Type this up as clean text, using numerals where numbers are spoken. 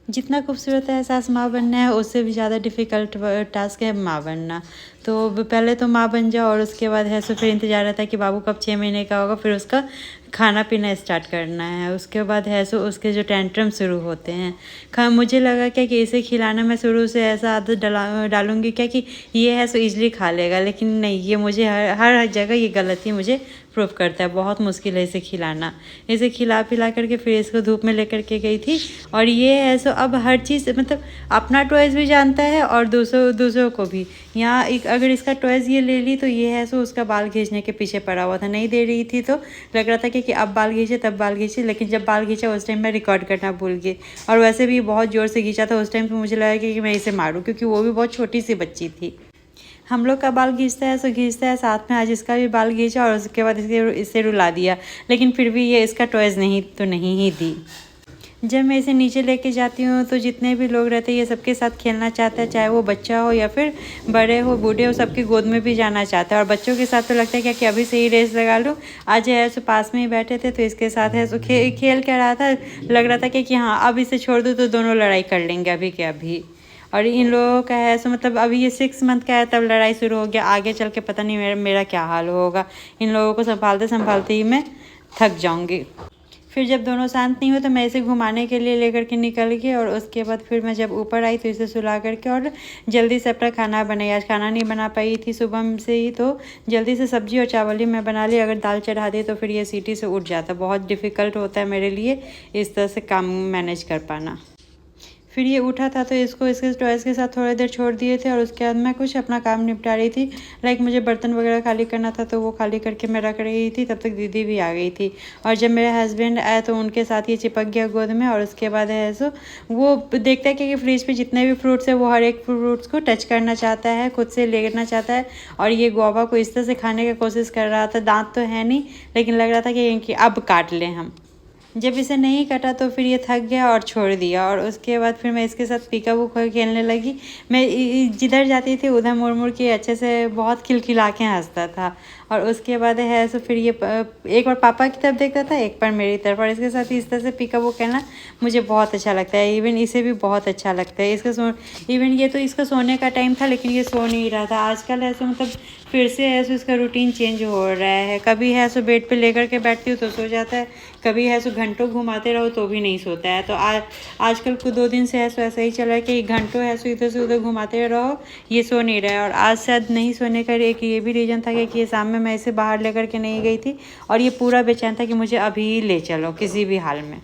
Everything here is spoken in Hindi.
जितना खूबसूरत एहसास माँ बनना है उससे भी ज़्यादा डिफ़िकल्ट टास्क है माँ बनना। तो पहले तो माँ बन जाओ और उसके बाद है सो फिर इंतज़ार रहता है कि बाबू कब 6 महीने का होगा, फिर उसका खाना पीना स्टार्ट करना है। उसके बाद है सो उसके जो टेंट्रम शुरू होते हैं। मुझे लगा क्या कि इसे खिलाना मैं शुरू से ऐसा आदत डालूँगी क्या कि ये है सो ईज़िली खा लेगा, लेकिन नहीं, ये मुझे हर जगह ये गलती मुझे प्रूव करता है। बहुत मुश्किल है इसे खिलाना। इसे खिला पिला करके फिर इसको धूप में लेकर के गई थी और ये है सो अब हर चीज़ मतलब अपना टॉयज़ भी जानता है और दूसरों को भी। यहाँ एक अगर इसका टॉयज़ ये ले ली तो ये है सो उसका बाल खींचने के पीछे पड़ा हुआ था। नहीं दे रही थी तो लग रहा था कि अब बाल खींचे तब बाल खींचे, लेकिन जब बाल खींचा उस टाइम मैं रिकॉर्ड करना भूल गई। और वैसे भी बहुत ज़ोर से खींचा था उस टाइम, तो मुझे लगा कि मैं इसे मारूँ, क्योंकि वो भी बहुत छोटी सी बच्ची थी। हम लोग का बाल खींचता है सो खींचता है, साथ में आज इसका भी बाल खींचा और उसके बाद इसे रुला दिया, लेकिन फिर भी ये इसका टॉयज़ नहीं ही दी। जब मैं इसे नीचे लेके जाती हूँ तो जितने भी लोग रहते हैं ये सबके साथ खेलना चाहता है, चाहे वो बच्चा हो या फिर बड़े हो बूढ़े हो, सबके गोद में भी जाना चाहता है। और बच्चों के साथ तो लगता है क्या कि अभी से ही रेस लगा लूँ। आज है सो पास में ही बैठे थे तो इसके साथ है सो खेल क्या रहा था, लग रहा था कि हाँ अब इसे छोड़ दूँ तो दोनों लड़ाई कर लेंगे अभी के अभी। और इन लोगों का है सो मतलब अभी ये 6 मंथ का है तब लड़ाई शुरू हो गया, आगे चल के पता नहीं मेरा क्या हाल होगा। इन लोगों को संभालते संभालते ही मैं थक जाऊँगी। फिर जब दोनों शांत नहीं हुए तो मैं इसे घुमाने के लिए लेकर के निकल गई और उसके बाद फिर मैं जब ऊपर आई तो इसे सुला करके और जल्दी से अपना खाना बनाई। आज खाना नहीं बना पाई थी सुबह से ही, तो जल्दी से सब्जी और चावल ही मैं बना ली। अगर दाल चढ़ा दी तो फिर ये सीटी से उठ जाता। बहुत डिफ़िकल्ट होता है मेरे लिए इस तरह से काम मैनेज कर पाना। फिर ये उठा था तो इसको इसके टॉयज़ के साथ थोड़ी देर छोड़ दिए थे और उसके बाद मैं कुछ अपना काम निपटा रही थी। लाइक मुझे बर्तन वगैरह खाली करना था तो वो खाली करके मैं रख रही थी, तब तक दीदी भी आ गई थी। और जब मेरे हस्बैंड आए तो उनके साथ ये चिपक गया गोद में। और उसके बाद है सो वो देखता है कि फ्रिज पे जितने भी फ्रूट्स है वो हर एक फ्रूट्स को टच करना चाहता है, खुद से लेना चाहता है। और ये गुआवा को इस तरह से खाने की कोशिश कर रहा था। दांत तो है नहीं, लेकिन लग रहा था कि अब काट लें हम। जब इसे नहीं काटा तो फिर ये थक गया और छोड़ दिया। और उसके बाद फिर मैं इसके साथ पीका-बू खेलने लगी। मैं जिधर जाती थी उधर मुड़ के अच्छे से बहुत खिलखिला के हंसता था। और उसके बाद है सो फिर ये एक बार पापा की तरफ देखता था, एक बार मेरी तरफ। और इसके साथ इस तरह से पीका-बू खेलना मुझे बहुत अच्छा लगता है। इवन इसे भी बहुत अच्छा लगता है। इवन ये तो इसका सोने का टाइम था लेकिन ये सो नहीं रहा था। आजकल ऐसा मतलब फिर से है सो इसका रूटीन चेंज हो रहा है। कभी है सो बेड पे लेकर के बैठती हूँ तो सो जाता है, कभी है सो घंटों घुमाते रहो तो भी नहीं सोता है। तो आजकल को 2 दिन से है सो ऐसा ही चला है कि घंटों है सो इधर से उधर घुमाते रहो, ये सो नहीं रहा है। और आज शायद नहीं सोने का एक ये भी रीज़न था कि ये शाम में मैं इसे बाहर लेकर के नहीं गई थी और ये पूरा बेचैन था कि मुझे अभी ले चलो किसी भी हाल में।